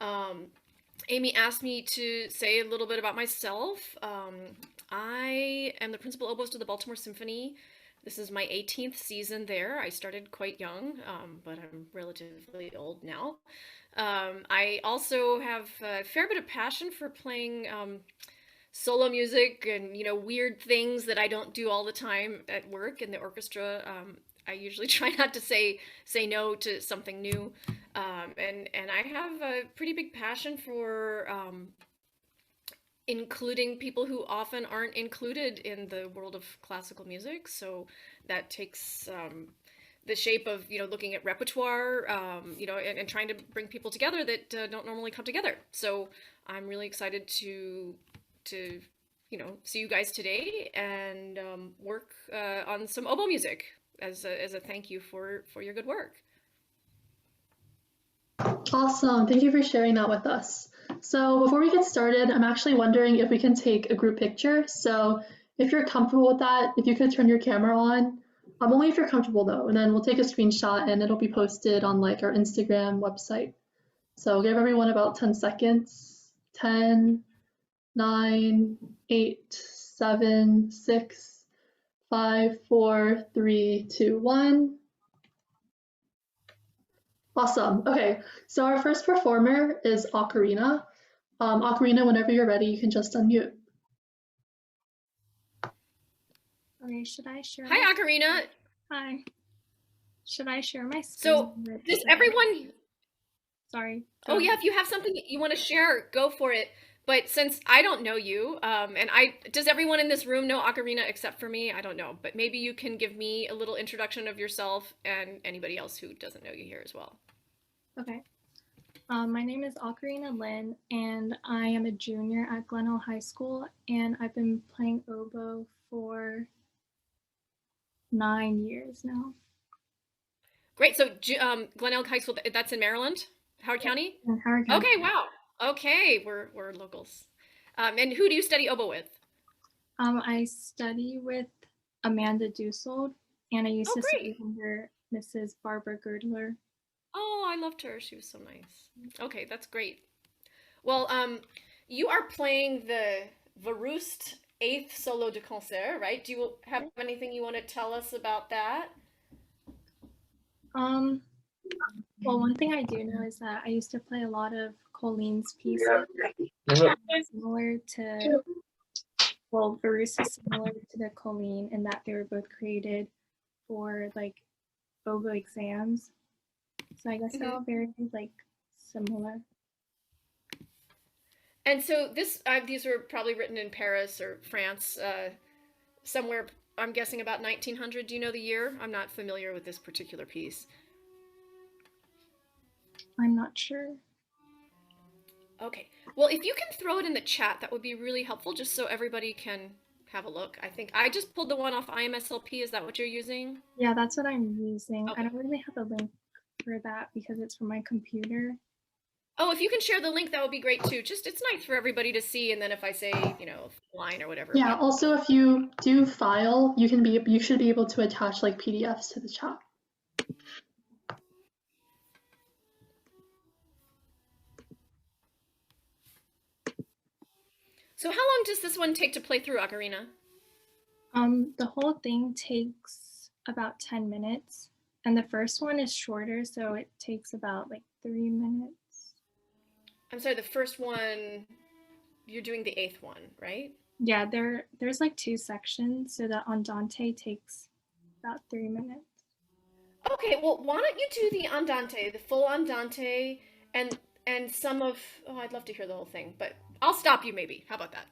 Amy asked me to say a little bit about myself. I am the principal oboist of the Baltimore Symphony. This is my 18th season there. I started quite young, but I'm relatively old now. I also have a fair bit of passion for playing solo music and weird things that I don't do all the time at work in the orchestra. I usually try not to say no to something new, and I have a pretty big passion for including people who often aren't included in the world of classical music. So that takes the shape of looking at repertoire, and trying to bring people together that don't normally come together. So I'm really excited to see you guys today and work on some oboe music as a thank you for your good work. Awesome. Thank you for sharing that with us. So before we get started, I'm actually wondering if we can take a group picture. So if you're comfortable with that, if you could turn your camera on, only if you're comfortable though, and then we'll take a screenshot and it'll be posted on like our Instagram website. So give everyone about 10 seconds. 10, 9, 8, 7, 6, 5, 4, 3, 2, 1. Awesome. Okay, so our first performer is Ocarina. Ocarina, whenever you're ready, you can just unmute. Okay, should I share? Hi, Ocarina. Hi. Should I share my screen? So, does everyone... Sorry. Oh yeah, if you have something you want to share, go for it. But since I don't know you, and does everyone in this room know Ocarina except for me? I don't know, but maybe you can give me a little introduction of yourself and anybody else who doesn't know you here as well. Okay. My name is Ocarina Lin, and I am a junior at Glenelg High School, and I've been playing oboe for 9 years now. Great. So Glenelg High School, that's in Maryland, Howard County? In Howard County. Okay, wow. Okay, we're locals. And who do you study oboe with? I study with Amanda Dussold, and I used to great. study under Mrs. Barbara Girdler. Oh, I loved her. She was so nice. Okay, that's great. Well, you are playing the Verust 8th Solo de Concert, right? Do you have anything you want to tell us about that? Well, one thing I do know is that I used to play a lot of Colleen's pieces, similar to, well, Verust is similar to the Colleen in that they were both created for like oboe exams. So I guess they're all very like similar. And so these were probably written in Paris or France, somewhere, I'm guessing about 1900. Do you know the year? I'm not familiar with this particular piece. I'm not sure. Okay. Well, if you can throw it in the chat, that would be really helpful, just so everybody can have a look. I think I just pulled the one off IMSLP. Is that what you're using? Yeah, that's what I'm using. Okay. I don't really have a link for that because it's from my computer. Oh, if you can share the link, that would be great too. Just it's nice for everybody to see, and then if I say, line or whatever. Yeah, also if you do file, you should be able to attach like PDFs to the chat. So how long does this one take to play through, Ocarina? The whole thing takes about 10 minutes, and the first one is shorter, so it takes about like 3 minutes. I'm sorry, the first one, you're doing the 8th one, right? Yeah, there's like 2 sections, so the Andante takes about 3 minutes. Okay, well, why don't you do the Andante, the full Andante, and some of, I'd love to hear the whole thing, but I'll stop you maybe. How about that?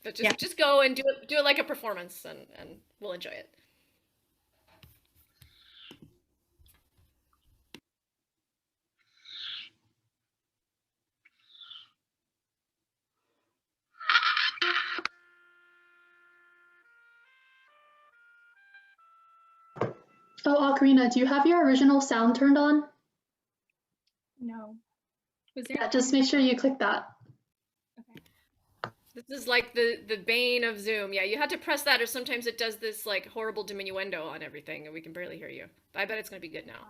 But just go and do it like a performance, and we'll enjoy it. Oh, Ocarina, do you have your original sound turned on? No. Was there? Yeah, just make sure you click that. Okay. This is like the bane of Zoom. Yeah, you had to press that, or sometimes it does this like horrible diminuendo on everything, and we can barely hear you. But I bet it's gonna be good now.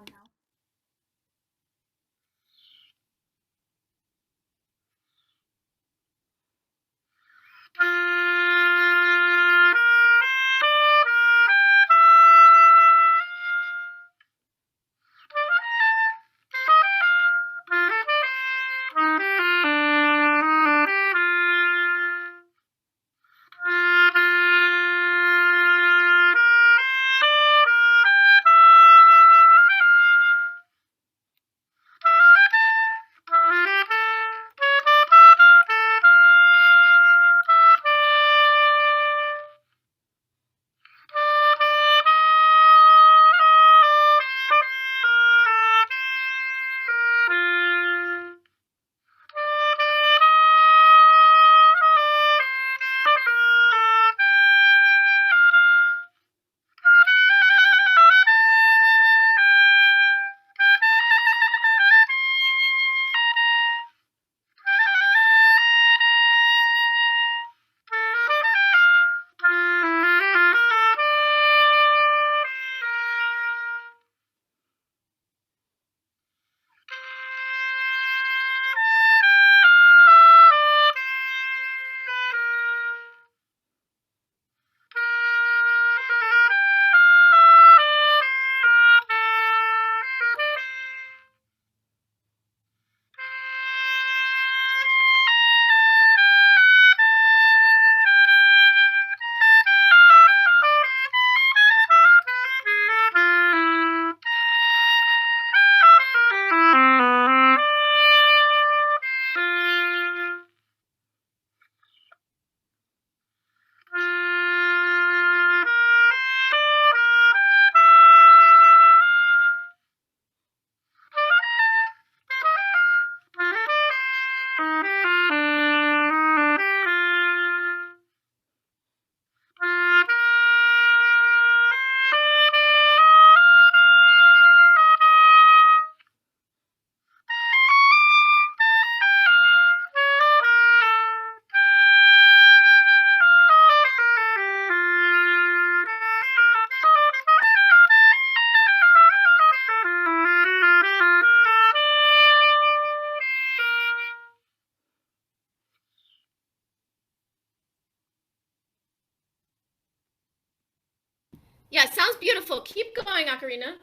Yeah, sounds beautiful. Keep going, Ocarina.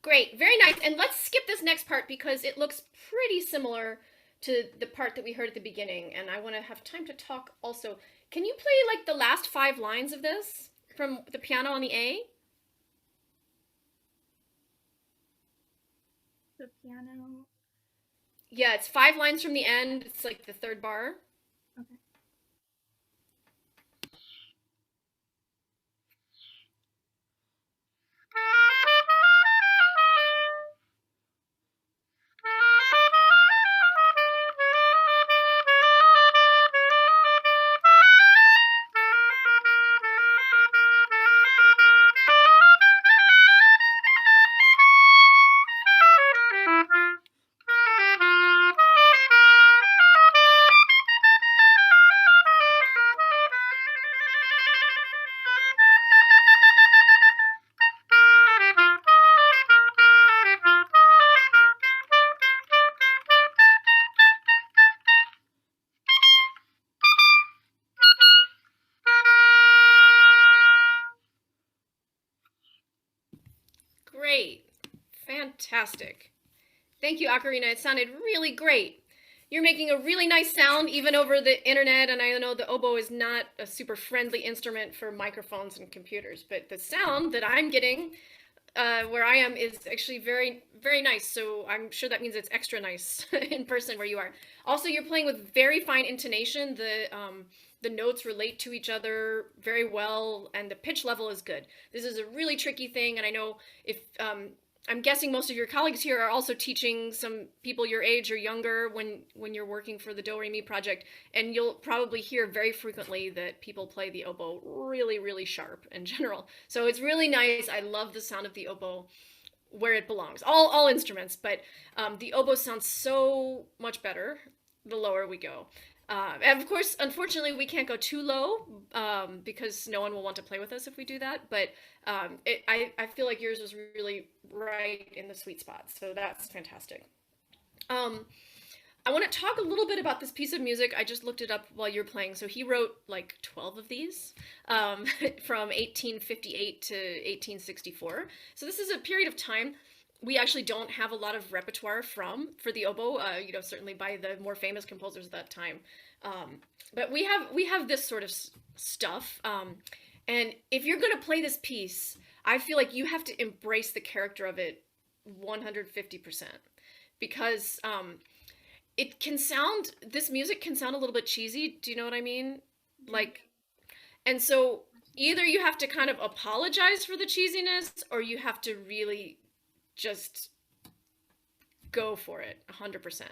Great, very nice. And let's skip this next part because it looks pretty similar to the part that we heard at the beginning. And I want to have time to talk also. Can you play like the last 5 lines of this from the piano on the A? The piano. Yeah, it's 5 lines from the end. It's like the 3rd bar. Okay. Great. Fantastic. Thank you, Ocarina. It sounded really great. You're making a really nice sound even over the internet, and I know the oboe is not a super friendly instrument for microphones and computers, but the sound that I'm getting where I am is actually very, very nice. So I'm sure that means it's extra nice in person where you are. Also, you're playing with very fine intonation. The notes relate to each other very well, and the pitch level is good. This is a really tricky thing, and I know if I'm guessing most of your colleagues here are also teaching some people your age or younger when you're working for the Do Re Mi project, and you'll probably hear very frequently that people play the oboe really, really sharp in general. So it's really nice. I love the sound of the oboe where it belongs. All instruments, but the oboe sounds so much better the lower we go. And of course, unfortunately, we can't go too low because no one will want to play with us if we do that. But I feel like yours was really right in the sweet spot. So that's fantastic. I want to talk a little bit about this piece of music. I just looked it up while you're playing. So he wrote like 12 of these from 1858 to 1864. So this is a period of time we actually don't have a lot of repertoire for the oboe, certainly by the more famous composers of that time. But we have this sort of stuff. And if you're going to play this piece, I feel like you have to embrace the character of it 150%, because this music can sound a little bit cheesy. Do you know what I mean? And so either you have to kind of apologize for the cheesiness, or you have to really just go for it 100%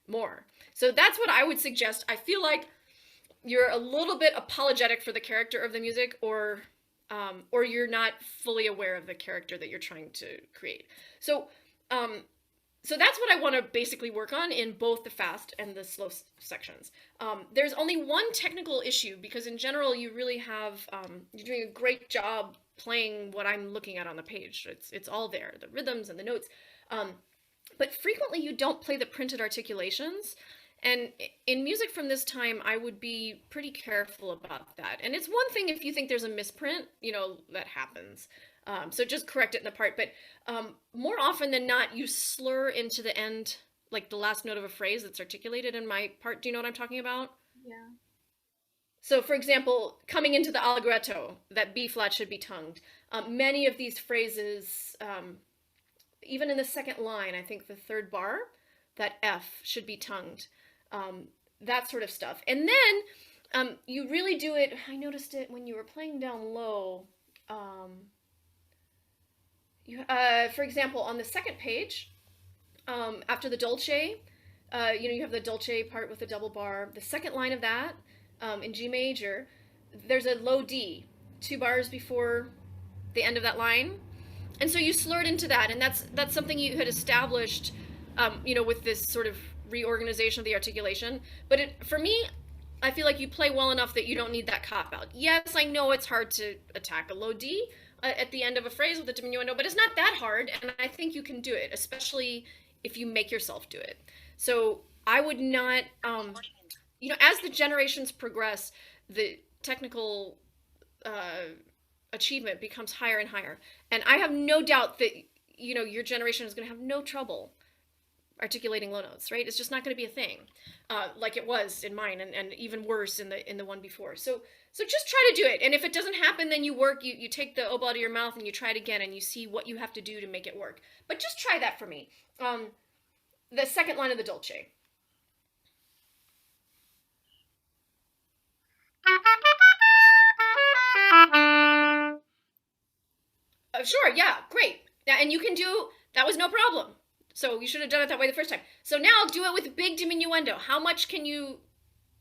more. So that's what I would suggest. I feel like you're a little bit apologetic for the character of the music, or you're not fully aware of the character that you're trying to create. So that's what I want to basically work on in both the fast and the slow sections. There's only one technical issue, because in general you really have you're doing a great job playing what I'm looking at on the page. It's all there, the rhythms and the notes. But frequently you don't play the printed articulations. And in music from this time, I would be pretty careful about that. And it's one thing if you think there's a misprint, that happens. So just correct it in the part. But more often than not, you slur into the end, like the last note of a phrase that's articulated in my part. Do you know what I'm talking about? Yeah. So for example, coming into the allegretto, that B flat should be tongued. Many of these phrases, even in the second line, I think the third bar, that F should be tongued. That sort of stuff. And then you really do it, I noticed it when you were playing down low. For example, on the second page, after the dolce, you have the dolce part with the double bar. The second line of that, in G major, there's a low D, 2 bars before the end of that line. And so you slurred into that, and that's something you had established, with this sort of reorganization of the articulation. But for me, I feel like you play well enough that you don't need that cop out. Yes, I know it's hard to attack a low D at the end of a phrase with a diminuendo, but it's not that hard, and I think you can do it, especially if you make yourself do it. So I would not, as the generations progress, the technical achievement becomes higher and higher. And I have no doubt that, your generation is going to have no trouble articulating low notes, right? It's just not going to be a thing, like it was in mine, and even worse in the one before. So just try to do it. And if it doesn't happen, then you take the oboe out of your mouth and you try it again, and you see what you have to do to make it work. But just try that for me. The second line of the dolce. Sure, yeah, great. And you can do, that was no problem. So you should have done it that way the first time. So now do it with big diminuendo. How much can you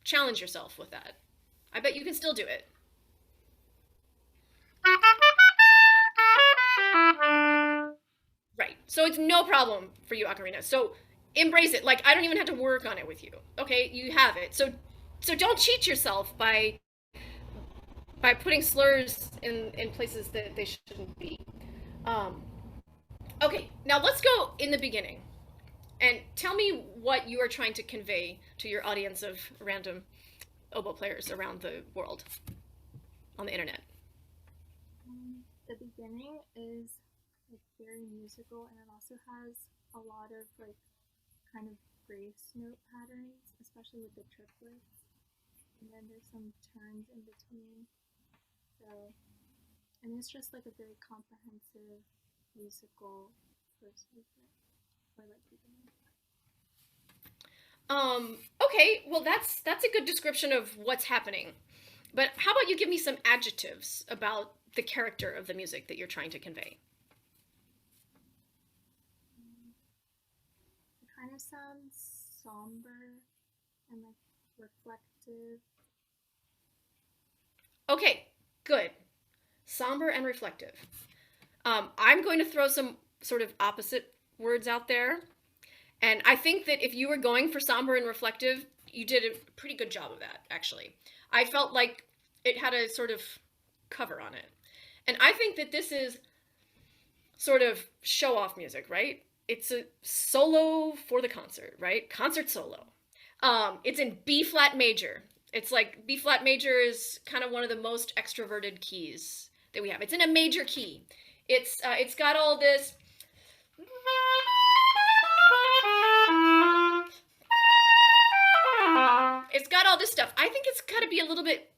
challenge yourself with that? I bet you can still do it. Right. So it's no problem for you, Ocarina. So embrace it. Like, I don't even have to work on it with you. Okay, you have it. So don't cheat yourself by putting slurs in places that they shouldn't be. Okay, now let's go in the beginning and tell me what you are trying to convey to your audience of random oboe players around the world on the internet. The beginning is very musical, and it also has a lot of kind of grace note patterns, especially with the triplets. And then there's some turns in between. So, and it's just a very comprehensive musical person or like people. Okay, well that's a good description of what's happening. But how about you give me some adjectives about the character of the music that you're trying to convey? It kind of sounds somber and like reflective. Okay, good. Somber and reflective. I'm going to throw some sort of opposite words out there. And I think that if you were going for somber and reflective, you did a pretty good job of that, actually. I felt like it had a sort of cover on it. And I think that this is sort of show-off music, right? It's a solo for the concert, right? Concert solo. It's in B flat major. It's like B flat major is kind of one of the most extroverted keys that we have. It's in a major key. It's got all this. It's got all this stuff. I think it's got to be a little bit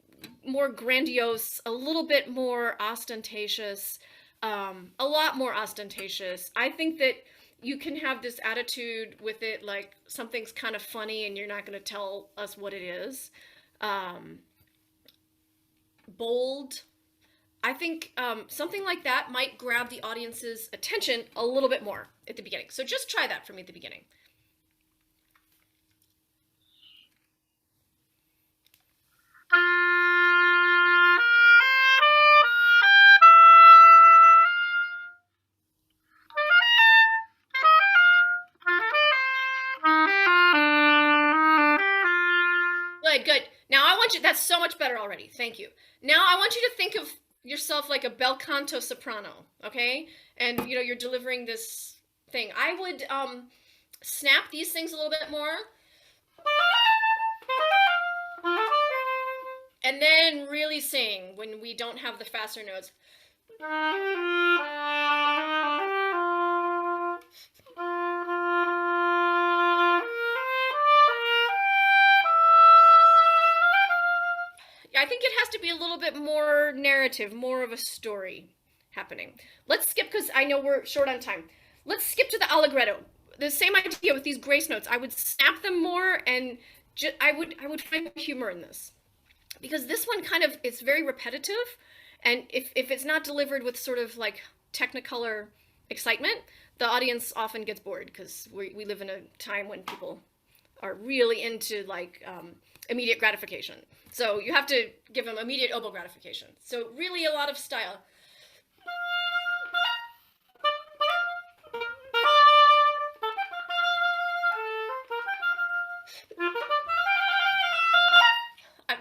more grandiose, a little bit more ostentatious, a lot more ostentatious. I think that you can have this attitude with it, like something's kind of funny and you're not going to tell us what it is. Bold. I think something like that might grab the audience's attention a little bit more at the beginning. So just try that for me at the beginning. Good. Now I want you, that's so much better already. Thank you. Now I want you to think of yourself like a bel canto soprano, okay? And you're delivering this thing. I would snap these things a little bit more. And then really sing when we don't have the faster notes. I think it has to be a little bit more narrative, more of a story happening. Let's skip, because I know we're short on time. Let's skip to the allegretto. The same idea with these grace notes. I would snap them more, and I would find humor in this. Because this one kind of, it's very repetitive, and if it's not delivered with sort of like technicolor excitement, the audience often gets bored, because we live in a time when people are really into like immediate gratification. So you have to give them immediate oboe gratification. So really a lot of style.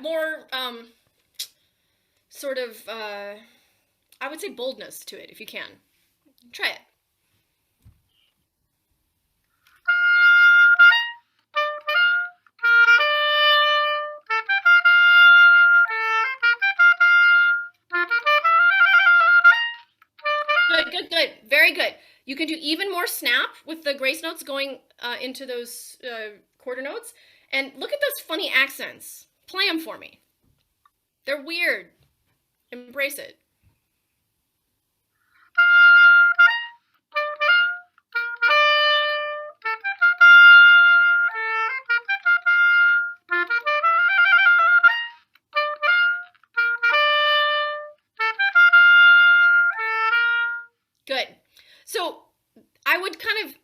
More sort of, I would say boldness to it if you can. Try it. Good. Very good. You can do even more snap with the grace notes going into those quarter notes. And look at those funny accents. Play them for me. They're weird. Embrace it. Good. So I would kind of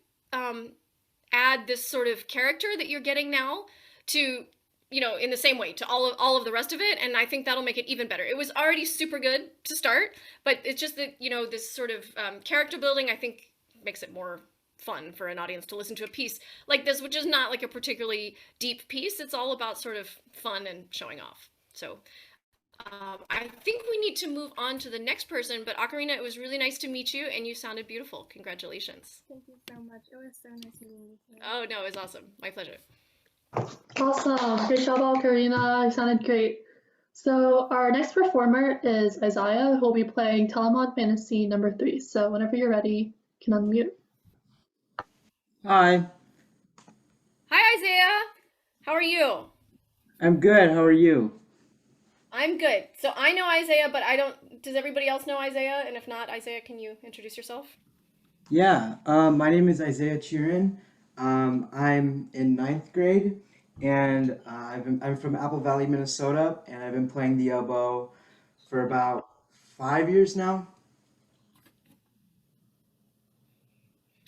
add this sort of character that you're getting now to, in the same way to all of the rest of it, and I think that'll make it even better. It was already super good to start, but it's just that, this sort of character building, I think, makes it more fun for an audience to listen to a piece like this, which is not like a particularly deep piece. It's all about sort of fun and showing off. So I think we need to move on to the next person, but Ocarina, it was really nice to meet you, and you sounded beautiful. Congratulations. Thank you so much. It was so nice meeting you too. Oh, no, it was awesome. My pleasure. Awesome. Great job, Ocarina. You sounded great. So our next performer is Izaiah, who will be playing Telemon Fantasy number 3. So whenever you're ready, you can unmute. Hi, Hi, Izaiah. How are you? I'm good. How are you? I'm good. So I know Izaiah, but I don't. Does everybody else know Izaiah? And if not, Izaiah, can you introduce yourself? Yeah, my name is Izaiah Cheeran. I'm in ninth grade, and I'm from Apple Valley, Minnesota, and I've been playing the oboe for about 5 years now.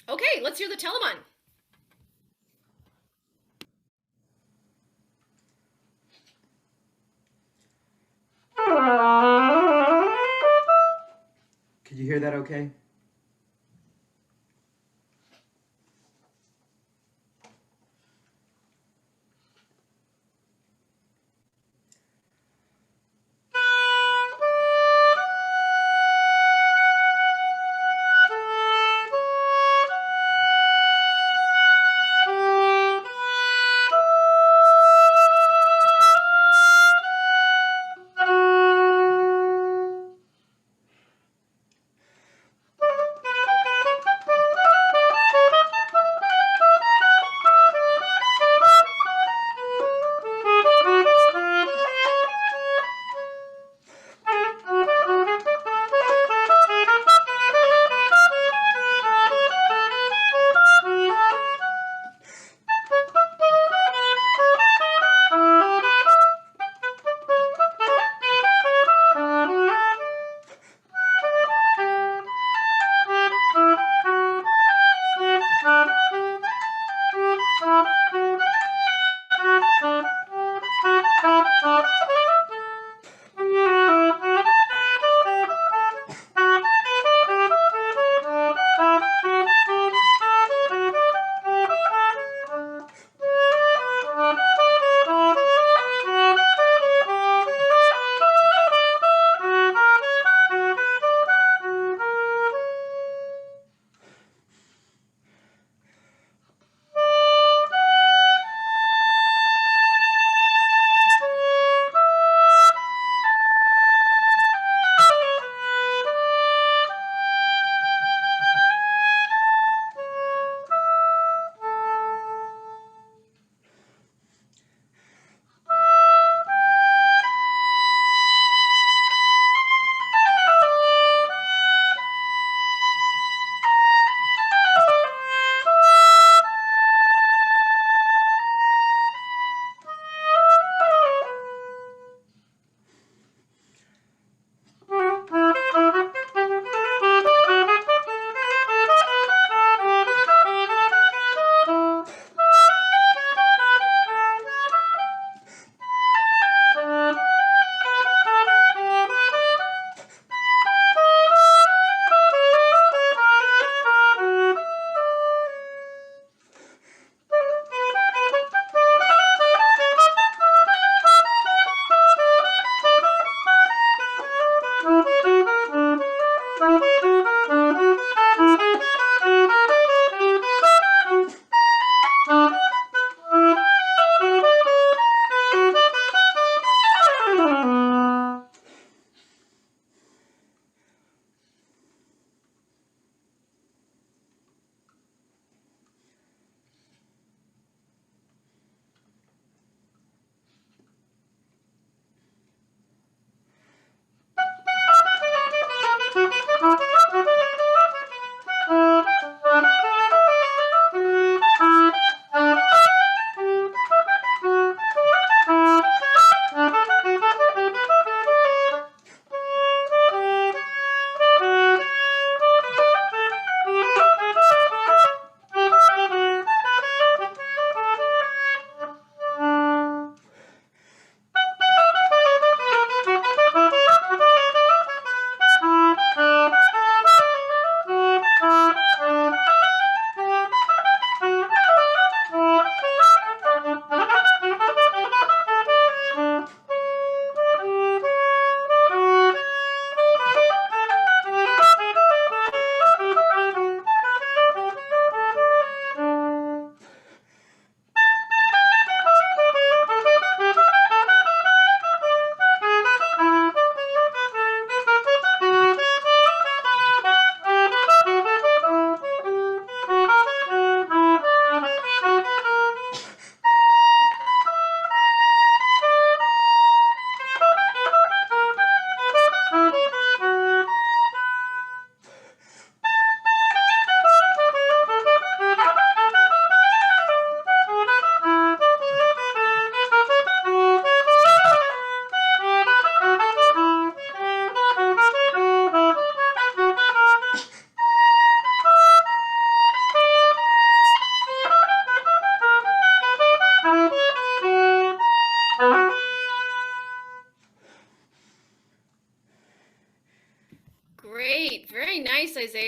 Okay, let's hear the Telemann. Could you hear that okay?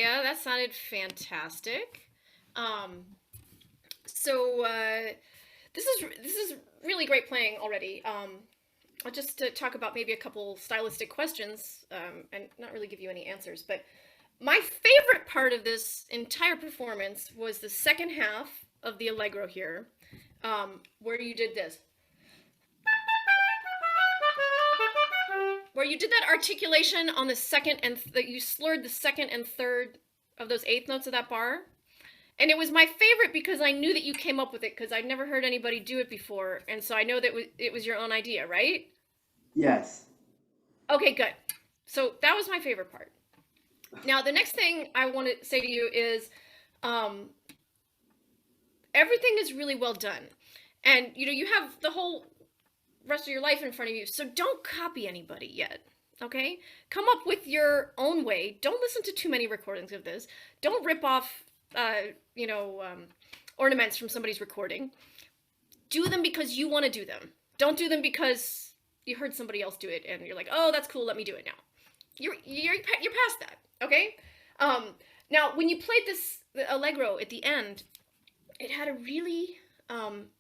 Izaiah. That sounded fantastic. So this is really great playing already. I'll just talk about maybe a couple stylistic questions and not really give you any answers. But my favorite part of this entire performance was the second half of the allegro here, where you did this. Where you did that articulation on the second and that you slurred the second and third of those eighth notes of that bar. And it was my favorite because I knew that you came up with it because I'd never heard anybody do it before. And so I know that it was your own idea, right? Yes. Okay, good. So that was my favorite part. Now, the next thing I want to say to you is everything is really well done. And, you have the whole rest of your life in front of you. So don't copy anybody yet. Okay? Come up with your own way. Don't listen to too many recordings of this. Don't rip off, ornaments from somebody's recording. Do them because you want to do them. Don't do them because you heard somebody else do it and you're like, oh, that's cool. Let me do it now. You're past that. Okay? Now, when you played the allegro at the end, it had a really,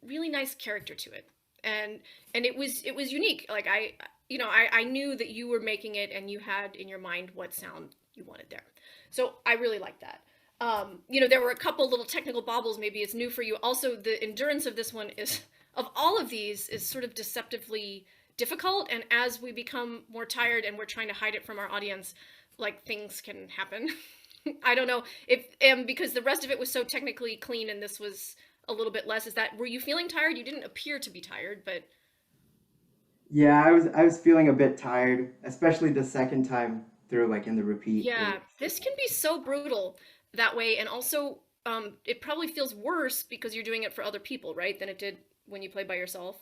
really nice character to it. And it was unique. Like I knew that you were making it and you had in your mind what sound you wanted there. So I really liked that. There were a couple little technical bobbles. Maybe it's new for you. Also, the endurance of this one of all of these is sort of deceptively difficult. And as we become more tired and we're trying to hide it from our audience, like things can happen. I don't know if, because the rest of it was so technically clean and this was a little bit less. Were you feeling tired? You didn't appear to be tired, but. Yeah, I was feeling a bit tired, especially the second time through, like in the repeat. Yeah, this can be so brutal that way. And also, it probably feels worse because you're doing it for other people, right? Than it did when you play by yourself.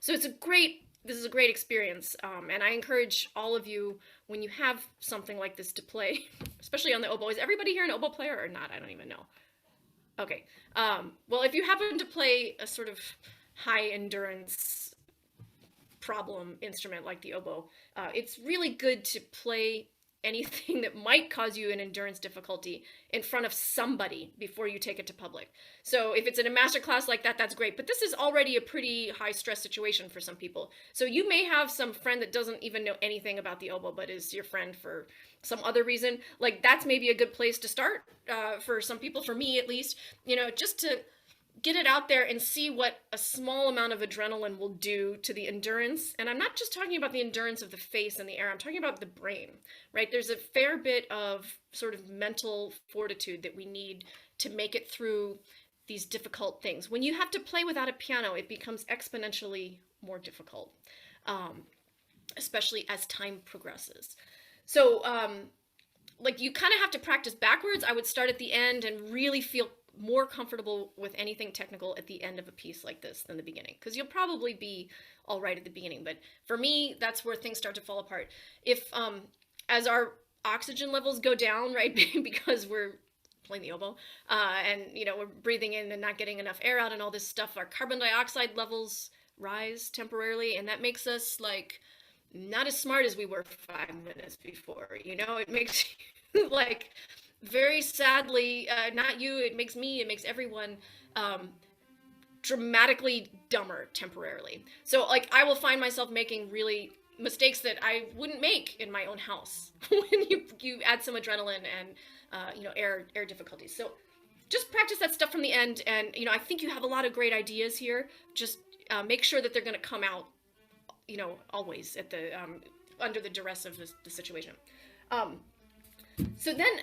So this is a great experience. And I encourage all of you, when you have something like this to play, especially on the oboe. Is everybody here an oboe player or not? I don't even know. Okay. Well, if you happen to play a sort of high endurance problem instrument like the oboe, it's really good to play anything that might cause you an endurance difficulty in front of somebody before you take it to public. So if it's in a master class like that, that's great. But this is already a pretty high stress situation for some people. So you may have some friend that doesn't even know anything about the oboe, but is your friend for some other reason. Like that's maybe a good place to start for some people, for me at least, just to get it out there and see what a small amount of adrenaline will do to the endurance. And I'm not just talking about the endurance of the face and the air, I'm talking about the brain, right? There's a fair bit of sort of mental fortitude that we need to make it through these difficult things. When you have to play without a piano, it becomes exponentially more difficult, especially as time progresses. So, like you kind of have to practice backwards. I would start at the end and really feel more comfortable with anything technical at the end of a piece like this than the beginning, because you'll probably be all right at the beginning. But for me, that's where things start to fall apart. If as our oxygen levels go down, right, because we're playing the oboe and we're breathing in and not getting enough air out and all this stuff, our carbon dioxide levels rise temporarily, and that makes us like not as smart as we were 5 minutes before. It makes you like, very sadly, not you, it makes me, it makes everyone dramatically dumber temporarily. So like I will find myself making really mistakes that I wouldn't make in my own house when you add some adrenaline and air difficulties. So just practice that stuff from the end, and I think you have a lot of great ideas here. Just make sure that they're going to come out always at the under the duress of the situation. So then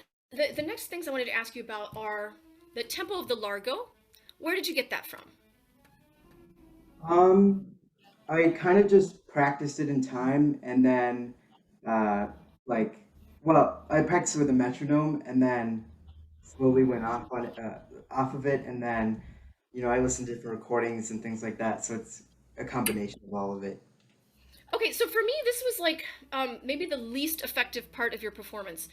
the next things I wanted to ask you about are the tempo of the largo. Where did you get that from? I kind of just practiced it in time, and then I practiced it with a metronome, and then slowly went off of it, and then I listened to different recordings and things like that. So it's a combination of all of it. Okay, so for me, this was like maybe the least effective part of your performance,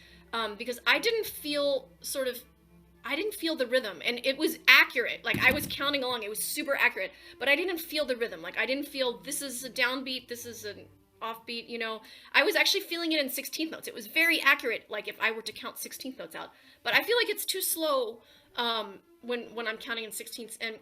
because I didn't feel the rhythm, and it was accurate. Like I was counting along, it was super accurate, but I didn't feel the rhythm. Like I didn't feel this is a downbeat, this is an offbeat, you know. I was actually feeling it in 16th notes. It was very accurate, like if I were to count 16th notes out. But I feel like it's too slow when I'm counting in 16ths. And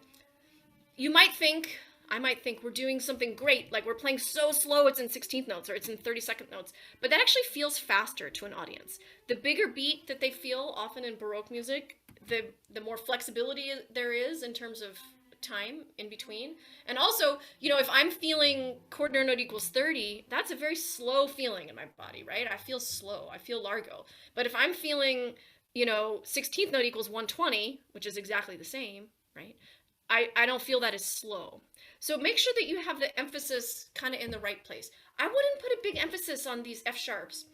you might think, I might think we're doing something great, like we're playing so slow it's in 16th notes or it's in 32nd notes, but that actually feels faster to an audience. The bigger beat that they feel often in Baroque music, the more flexibility there is in terms of time in between. And also, you know, if I'm feeling quaternary note equals 30, that's a very slow feeling in my body, right? I feel slow, I feel largo. But if I'm feeling, you know, 16th note equals 120, which is exactly the same, right? I don't feel that as slow. So make sure that you have the emphasis kind of in the right place. I wouldn't put a big emphasis on these F sharps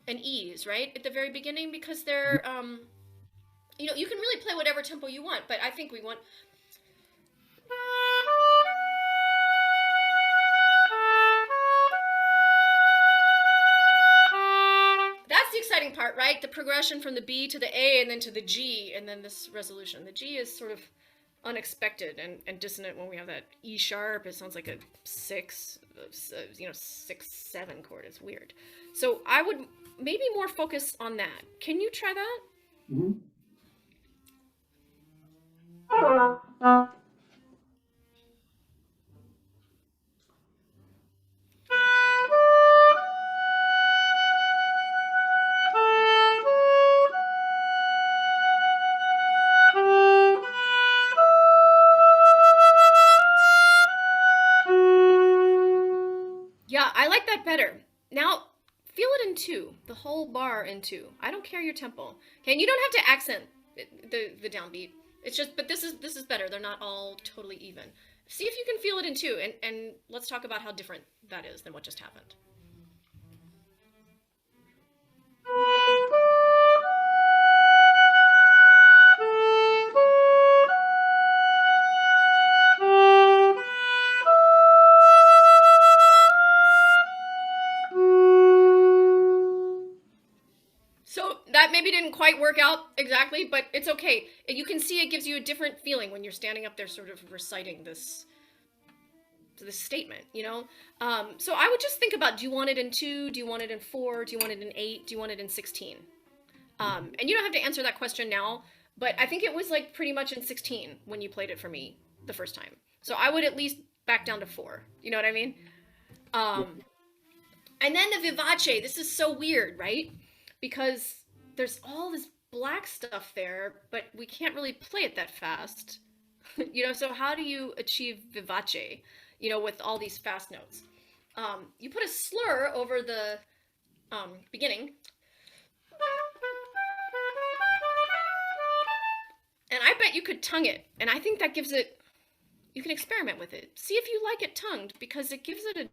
and E's, right, at the very beginning, because they're, you know, you can really play whatever tempo you want, but I think we want. That's the exciting part, right? The progression from the B to the A and then to the G and then this resolution. The G is sort of unexpected and dissonant when we have that E sharp. It sounds like a 6, you know, 6/7 chord. It's weird. So I would maybe more focus on that. Can you try that? Mm-hmm. Yeah, I like that better. Now, feel it in 2, the whole bar in 2. I don't care your tempo. Okay, and you don't have to accent the downbeat. It's just, but this is better. They're not all totally even. See if you can feel it in 2, and let's talk about how different that is than what just happened. So that maybe didn't quite work out exactly, but it's okay. You can see it gives you a different feeling when you're standing up there sort of reciting this statement, you know? So I would just think about, do you want it in 2? Do you want it in 4? Do you want it in 8? Do you want it in 16? And you don't have to answer that question now, but I think it was like pretty much in 16 when you played it for me the first time. So I would at least back down to 4. You know what I mean? And then the vivace. This is so weird, right? Because there's all this black stuff there, but we can't really play it that fast. You know, so how do you achieve vivace, you know, with all these fast notes? You put a slur over the beginning. And I bet you could tongue it. And I think that gives it, you can experiment with it. See if you like it tongued, because it gives it a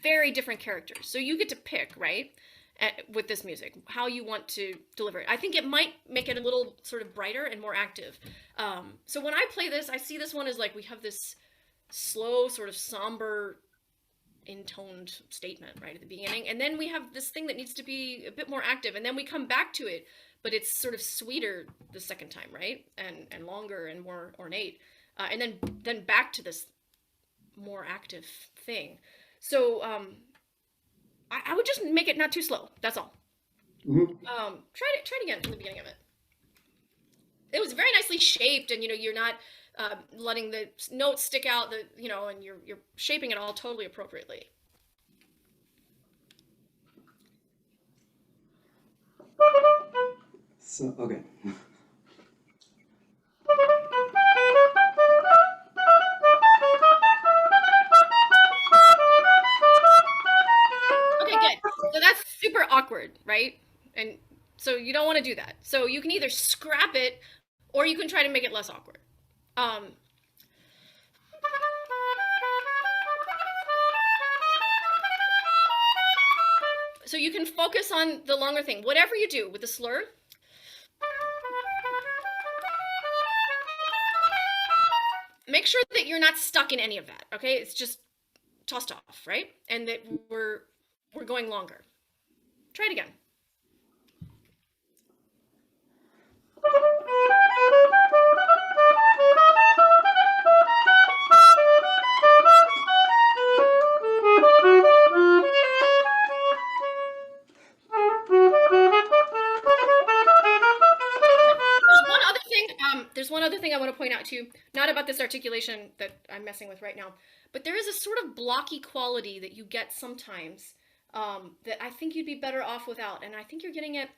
very different character. So you get to pick, right? With this music, how you want to deliver it. I think it might make it a little sort of brighter and more active. So when I play this, I see this one as like we have this slow, sort of somber, intoned statement right at the beginning, and then we have this thing that needs to be a bit more active, and then we come back to it, but it's sort of sweeter the second time, right? And longer and more ornate, and then back to this more active thing. So I would just make it not too slow. That's all. Mm-hmm. Try it again from the beginning of it. It was very nicely shaped, and you know, you're not letting the notes stick out. You know, and you're shaping it all totally appropriately. So okay. Okay, good. So that's super awkward, right? And so you don't want to do that. So you can either scrap it, or you can try to make it less awkward. So you can focus on the longer thing. Whatever you do with the slur, make sure that you're not stuck in any of that, okay? It's just tossed off, right? And that we're going longer. Try it again. There's one other thing I want to point out too, not about this articulation that I'm messing with right now, but there is a sort of blocky quality that you get sometimes that I think you'd be better off without, and I think you're getting it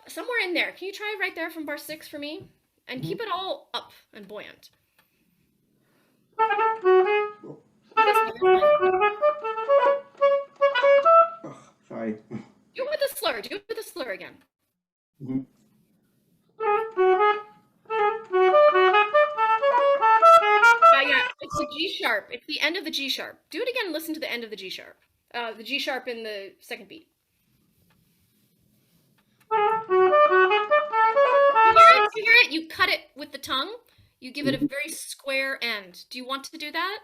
somewhere in there. Can you try right there from bar 6 for me? And keep it all up and buoyant. Oh, sorry. Do it with a slur. Do it with a slur again. Mhm. Yeah, it's the G sharp. It's the end of the G sharp. Do it again and listen to the end of the G sharp. The G sharp in the second beat. You hear it? You hear it? You cut it with the tongue. You give it a very square end. Do you want to do that?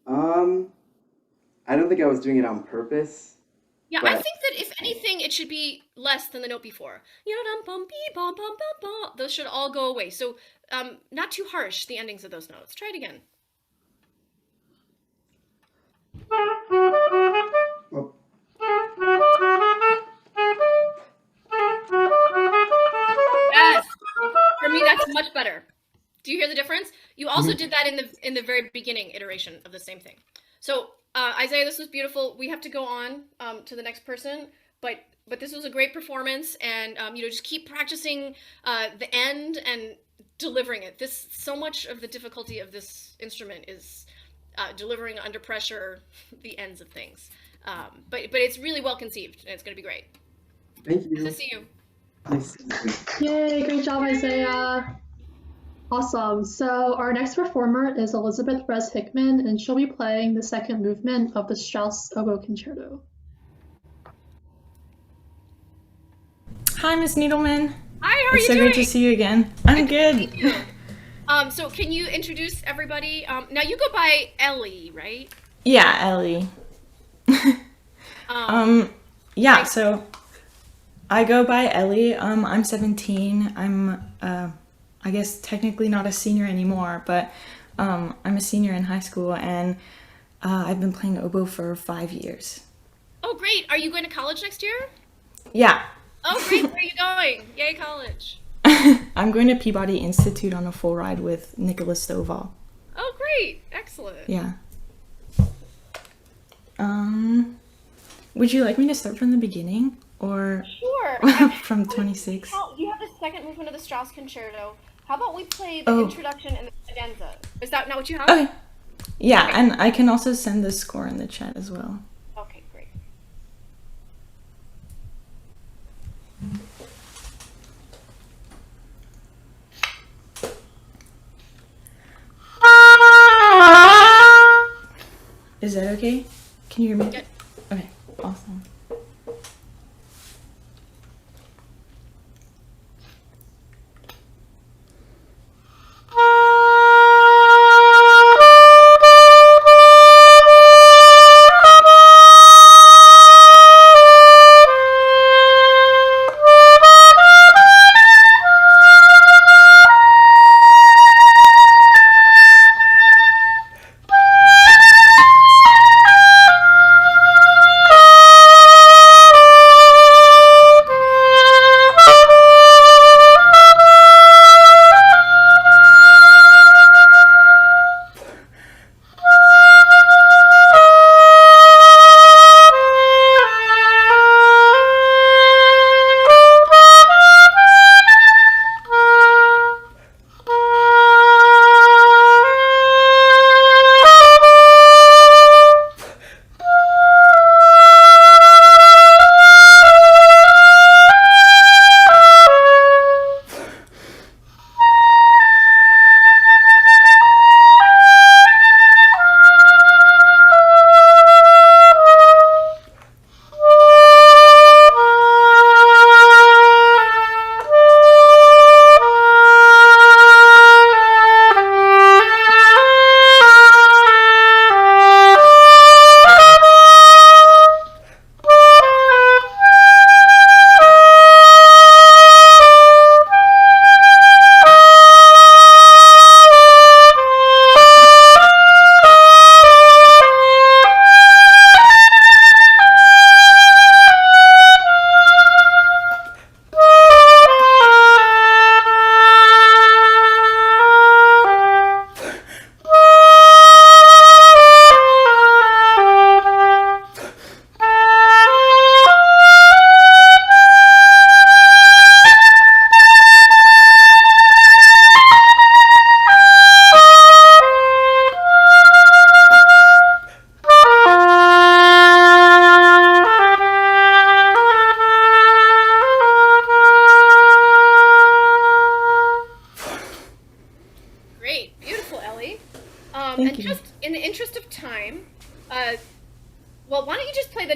I don't think I was doing it on purpose. Yeah, I But- think that if anything, it should be less than the note before. Those should all go away. So, not too harsh, the endings of those notes. Try it again. Oh, Yes. For me, that's much better. Do you hear the difference? You also did that in the very beginning iteration of the same thing. So, Izaiah, this was beautiful. We have to go on to the next person, but this was a great performance, and just keep practicing the end and delivering it. So much of the difficulty of this instrument is delivering under pressure the ends of things. But it's really well conceived, and it's going to be great. thank you. Nice to see you. Nice. Yay, great job, Izaiah. Awesome. So our next performer is Elizabeth Perez-Hickman, and she'll be playing the second movement of the Strauss Oboe Concerto. Hi, Miss Needleman. Hi, how are It's you so doing? great to see you again. I'm good. Thank you. So can you introduce everybody? Now you go by Ellie, right? Yeah, Ellie. Yeah, so I go by Ellie. I'm 17. I'm I guess technically not a senior anymore, but I'm a senior in high school, and I've been playing oboe for 5 years. Oh, great. Are you going to college next year? Yeah. Oh, great. Where are you going? Yay, college. I'm going to Peabody Institute on a full ride with Nicholas Stovall. Oh, great. Excellent. Yeah. Would you like me to start from the beginning or Sure. from 26? You have the second movement of the Strauss Concerto. How about we play the Oh. introduction and the cadenza? Is that not what you have? Okay. Yeah, and I can also send the score in the chat as well. Okay, great. Is that okay? Can you hear me? Good. Okay, awesome.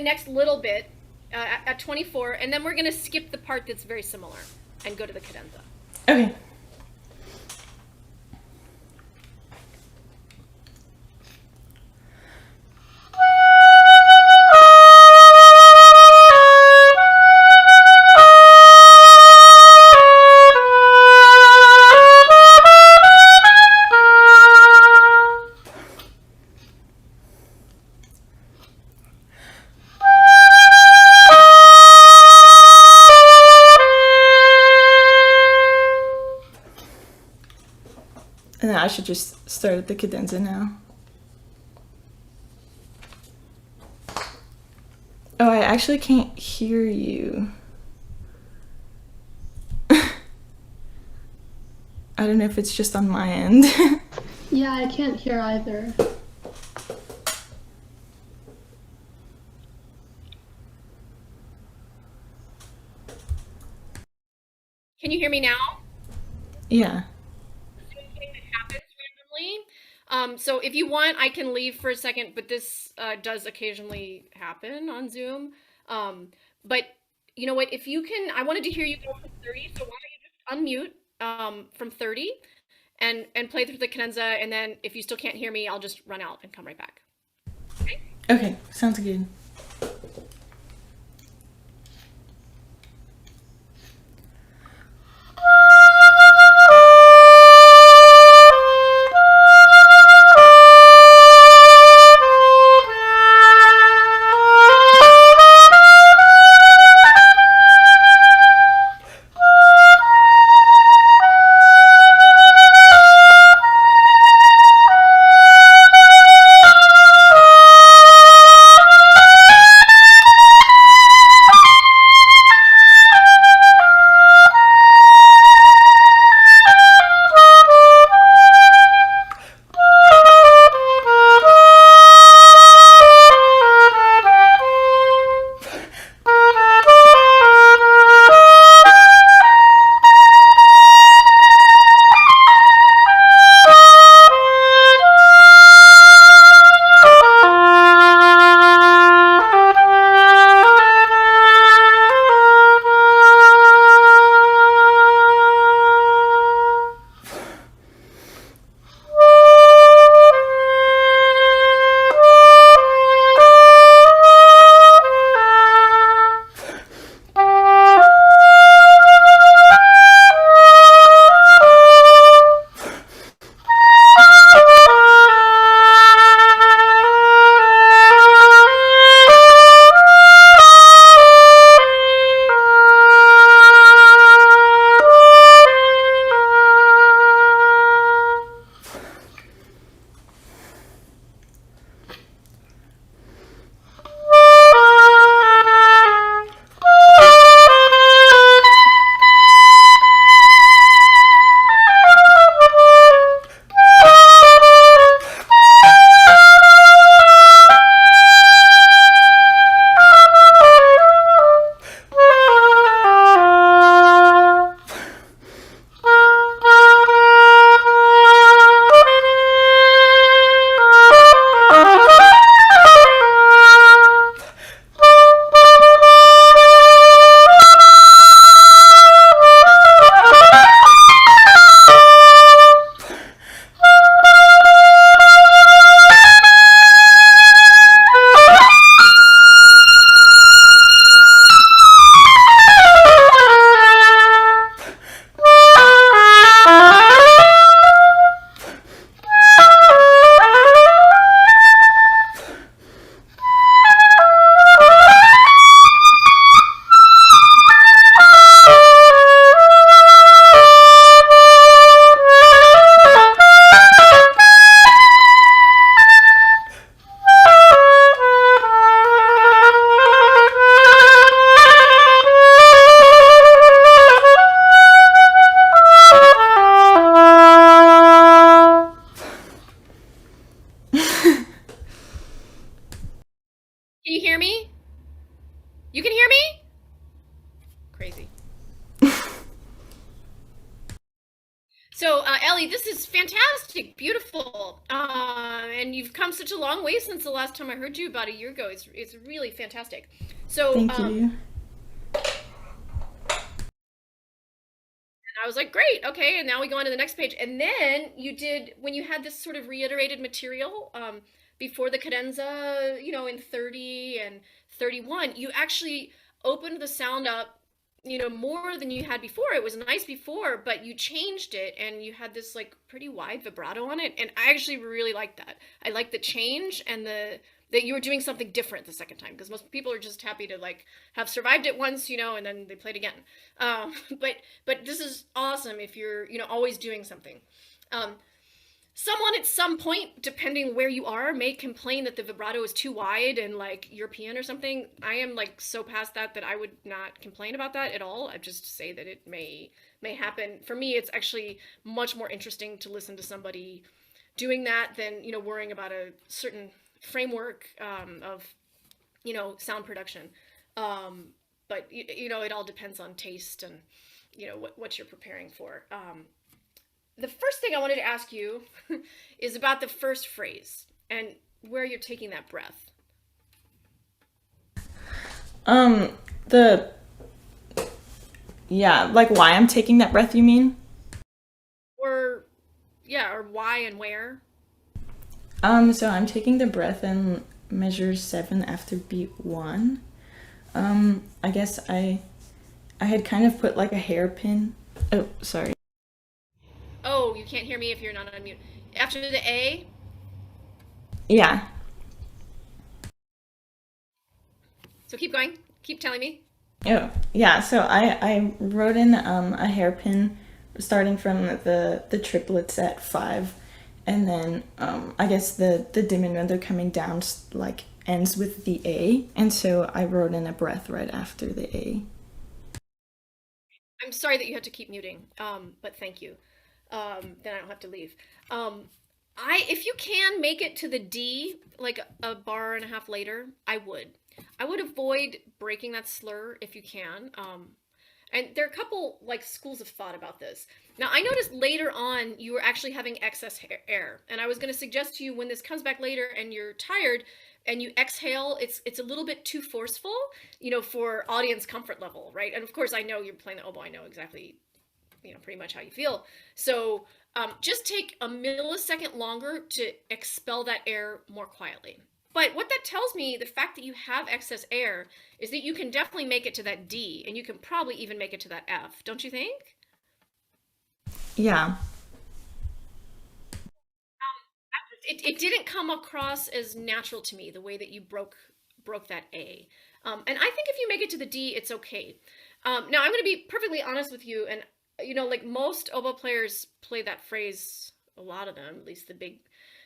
next little bit at 24, and then we're going to skip the part that's very similar and go to the cadenza. Okay. And then I should just start at the cadenza now. Oh, I actually can't hear you. I don't know if it's just on my end. Yeah, I can't hear either. Can you hear me now? Yeah. So if you want, I can leave for a second, but this does occasionally happen on Zoom. But you know what, if you can, I wanted to hear you go from 30, so why don't you just unmute from 30 and play through the cadenza, and then if you still can't hear me, I'll just run out and come right back. Okay? Okay, sounds good. You can hear me? Crazy. So, Ellie, this is fantastic, beautiful, and you've come such a long way since the last time I heard you about a year ago. It's really fantastic. So, Thank you. I was like, great, okay, and now we go on to the next page. And then you did, when you had this sort of reiterated material before the cadenza, in 30 and 31, you actually opened the sound up, more than you had before. It was nice before, but you changed it and you had this like pretty wide vibrato on it. And I actually really liked that. I like the change and that you were doing something different the second time, because most people are just happy to like have survived it once, and then they played again. But this is awesome if you're always doing something. Someone at some point, depending where you are, may complain that the vibrato is too wide and like European or something. I am like so past that I would not complain about that at all. I just say that it may happen. For me, it's actually much more interesting to listen to somebody doing that than worrying about a certain framework of sound production. But it all depends on taste and what you're preparing for. The first thing I wanted to ask you is about the first phrase and where you're taking that breath. Like why I'm taking that breath, you mean? Or why and where? So I'm taking the breath in measure 7 after beat 1. I guess I had kind of put like a hairpin. Oh, sorry. Oh, you can't hear me if you're not on mute. After the A? Yeah. So keep going. Keep telling me. Oh, yeah. So I wrote in a hairpin starting from the triplets at 5, and then I guess the diminuendo coming down like ends with the A, and so I wrote in a breath right after the A. I'm sorry that you had to keep muting, but thank you. Then I don't have to leave. If you can make it to the D, like a bar and a half later, I would. I would avoid breaking that slur if you can. And there are a couple like schools of thought about this. Now, I noticed later on you were actually having excess air, and I was going to suggest to you when this comes back later and you're tired and you exhale, it's a little bit too forceful, for audience comfort level, right? And of course, I know you're playing the oboe. I know exactly pretty much how you feel. So just take a millisecond longer to expel that air more quietly. But what that tells me, the fact that you have excess air, is that you can definitely make it to that D, and you can probably even make it to that F, don't you think? Yeah. It didn't come across as natural to me, the way that you broke that A. And I think if you make it to the D, it's okay. Now, I'm going to be perfectly honest with you, and like most oboe players play that phrase, a lot of them, at least the big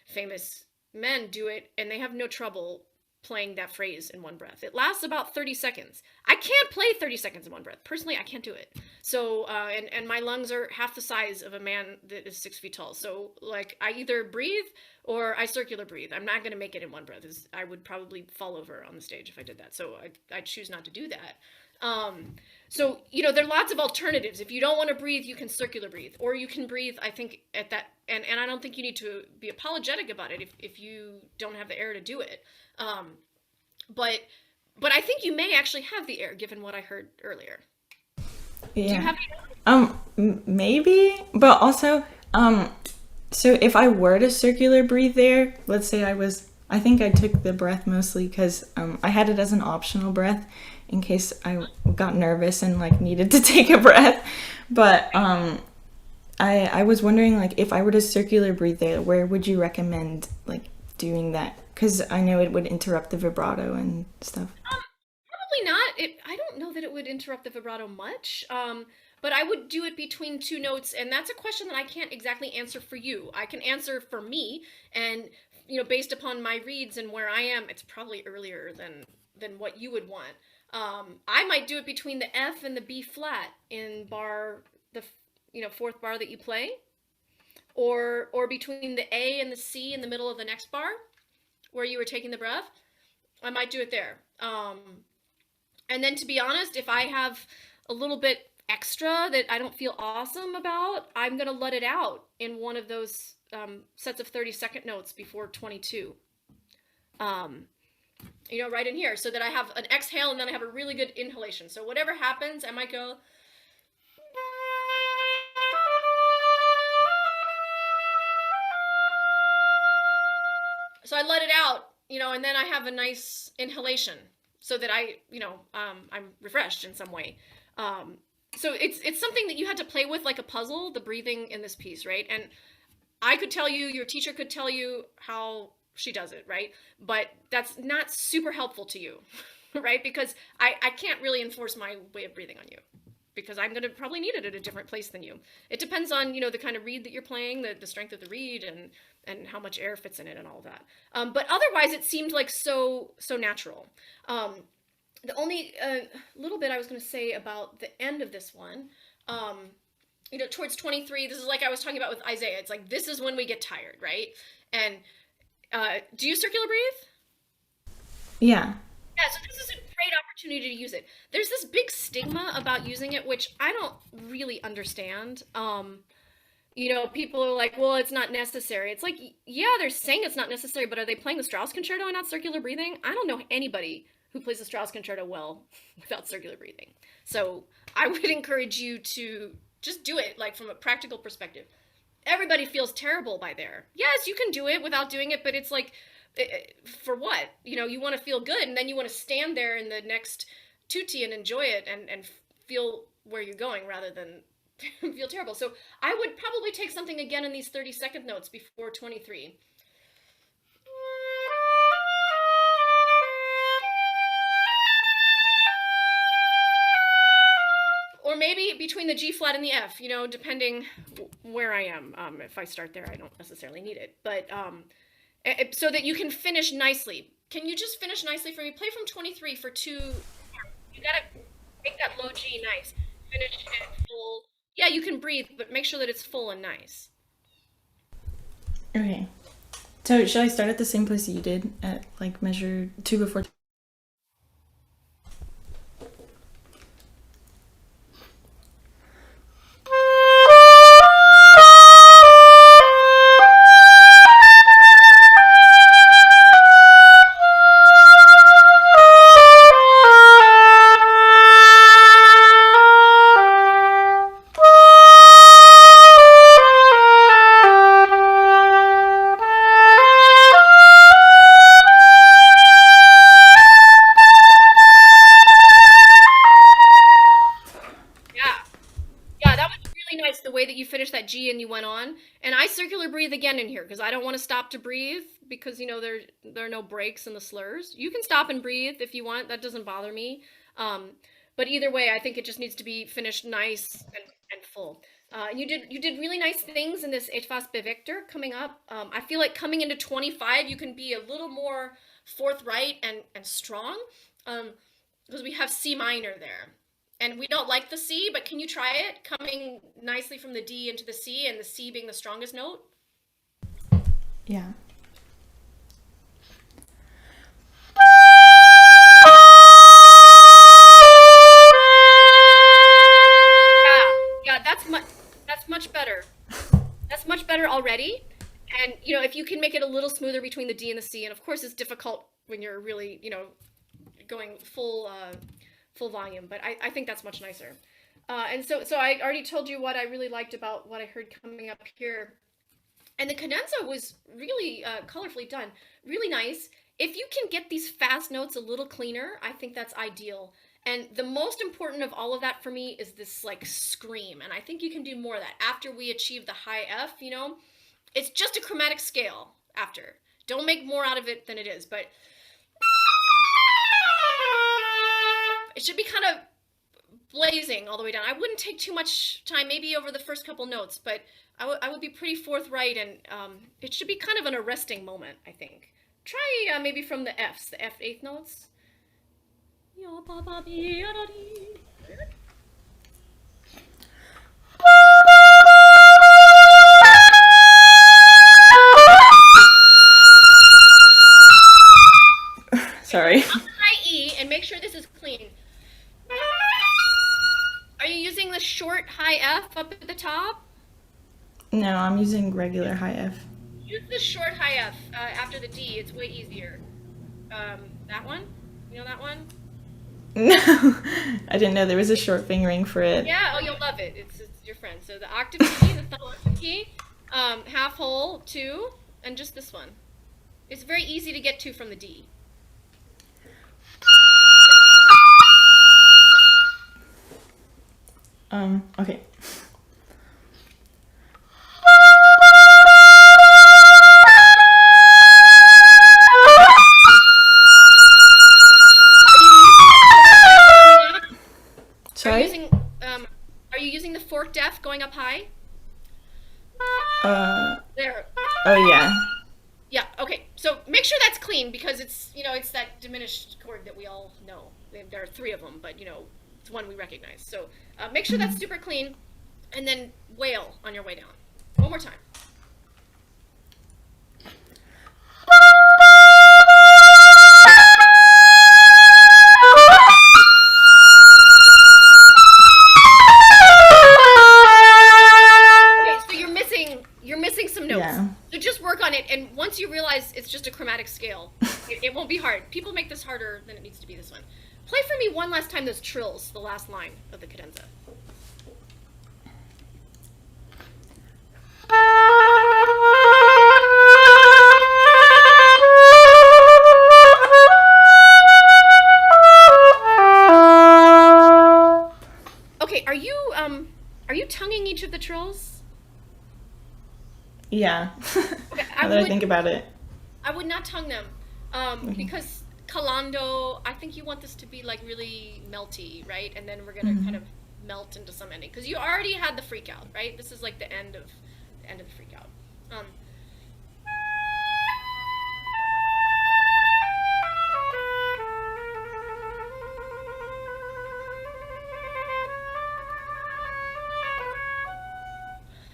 famous men do it, and they have no trouble playing that phrase in one breath. It lasts about 30 seconds. I can't play 30 seconds in one breath. Personally, I can't do it. So, and my lungs are half the size of a man that is 6 feet tall. So, like, I either breathe or I circular breathe. I'm not going to make it in one breath. I would probably fall over on the stage if I did that. So, I choose not to do that. So, there are lots of alternatives. If you don't want to breathe, you can circular breathe, or you can breathe, I think, at that, and I don't think you need to be apologetic about it if you don't have the air to do it. But I think you may actually have the air, given what I heard earlier. Yeah. Do you have the air? Maybe, but also, so if I were to circular breathe there, let's say I think I took the breath mostly because I had it as an optional breath in case I got nervous and like needed to take a breath. But I was wondering, like, if I were to circular breathe there, where would you recommend like doing that? Because I know it would interrupt the vibrato and stuff. Probably not. I don't know that it would interrupt the vibrato much. But I would do it between two notes, and that's a question that I can't exactly answer for you. I can answer for me, and based upon my reads and where I am, it's probably earlier than what you would want. I might do it between the F and the B flat in bar, the fourth bar that you play, or between the A and the C in the middle of the next bar, where you were taking the breath. I might do it there. And then, to be honest, if I have a little bit extra that I don't feel awesome about, I'm going to let it out in one of those sets of 30-second notes before 22. Right in here, so that I have an exhale and then I have a really good inhalation. So whatever happens, I might go. So I let it out, and then I have a nice inhalation so that I'm refreshed in some way. So it's something that you had to play with like a puzzle, the breathing in this piece, right? And I could tell you, your teacher could tell you how she does it, right? But that's not super helpful to you, right? Because I can't really enforce my way of breathing on you, because I'm going to probably need it at a different place than you. It depends on, the kind of reed that you're playing, the strength of the reed, and how much air fits in it and all that. But otherwise, it seemed like so natural. The only little bit I was going to say about the end of this one, towards 23, this is like I was talking about with Izaiah. It's like, this is when we get tired, right? And do you circular breathe? Yeah. Yeah, so this is a great opportunity to use it. There's this big stigma about using it, which I don't really understand. People are like, well, it's not necessary. It's like, yeah, they're saying it's not necessary, but are they playing the Strauss concerto and not circular breathing? I don't know anybody who plays the Strauss concerto well without circular breathing. So I would encourage you to just do it, like from a practical perspective. Everybody feels terrible by there. Yes, you can do it without doing it, but it's like, for what? You want to feel good, and then you want to stand there in the next tutti and enjoy it and feel where you're going rather than feel terrible. So I would probably take something again in these 30-second notes before 23. Or maybe between the G flat and the F, depending where I am. If I start there, I don't necessarily need it. But so that you can finish nicely. Can you just finish nicely for me? Play from 23 for 2. You gotta make that low G nice. Finish it full. Yeah, you can breathe, but make sure that it's full and nice. Okay. So should I start at the same place that you did at like measure 2 before? G and you went on, and I circular breathe again in here because I don't want to stop to breathe because there are no breaks in the slurs. You can stop and breathe if you want, that doesn't bother me, but either way I think it just needs to be finished nice and full. You did really nice things in this etwas bewegter coming up. I feel like coming into 25 you can be a little more forthright and strong, because we have C minor there. And we don't like the C, but can you try it? Coming nicely from the D into the C, and the C being the strongest note? Yeah. Yeah, that's much better. That's much better already. And, if you can make it a little smoother between the D and the C, and of course it's difficult when you're really, going full volume, but I think that's much nicer. And so I already told you what I really liked about what I heard coming up here. And the cadenza was really colorfully done, really nice. If you can get these fast notes a little cleaner, I think that's ideal. And the most important of all of that for me is this like scream. And I think you can do more of that after we achieve the high F, it's just a chromatic scale after. Don't make more out of it than it is, but it should be kind of blazing all the way down. I wouldn't take too much time, maybe over the first couple notes, but I would be pretty forthright, and it should be kind of an arresting moment, I think. Try maybe from the Fs, the F8 notes. Sorry. Up the high E and make sure this is clean. Are you using the the short high F up at the top? No, I'm using regular high F. Use the short high F after the D. It's way easier. That one? You know that one? No, I didn't know there was a short fingering for it. Yeah, oh, you'll love it. It's your friend. So the octave key, the thumb octave key, half hole, 2, and just this one. It's very easy to get to from the D. Okay. Sorry? Are you using the forked F going up high? There. Oh yeah. Yeah, okay. So make sure that's clean because it's, it's that diminished chord that we all know. There are 3 of them, but, it's one we recognize. So make sure that's super clean and then wail on your way down. One more time. You're missing some notes. Yeah. So just work on it, and once you realize it's just a chromatic scale, it won't be hard. People make this harder than it needs to be, this one. Play for me one last time those trills, the last line of the cadenza. Okay, are you tonguing each of the trills? Yeah. Okay, now that I think about it. I would not tongue them because calando, I think you want this to be like really melty, right? And then we're gonna kind of melt into some ending because you already had the freak out, right? This is like the end of the freak out.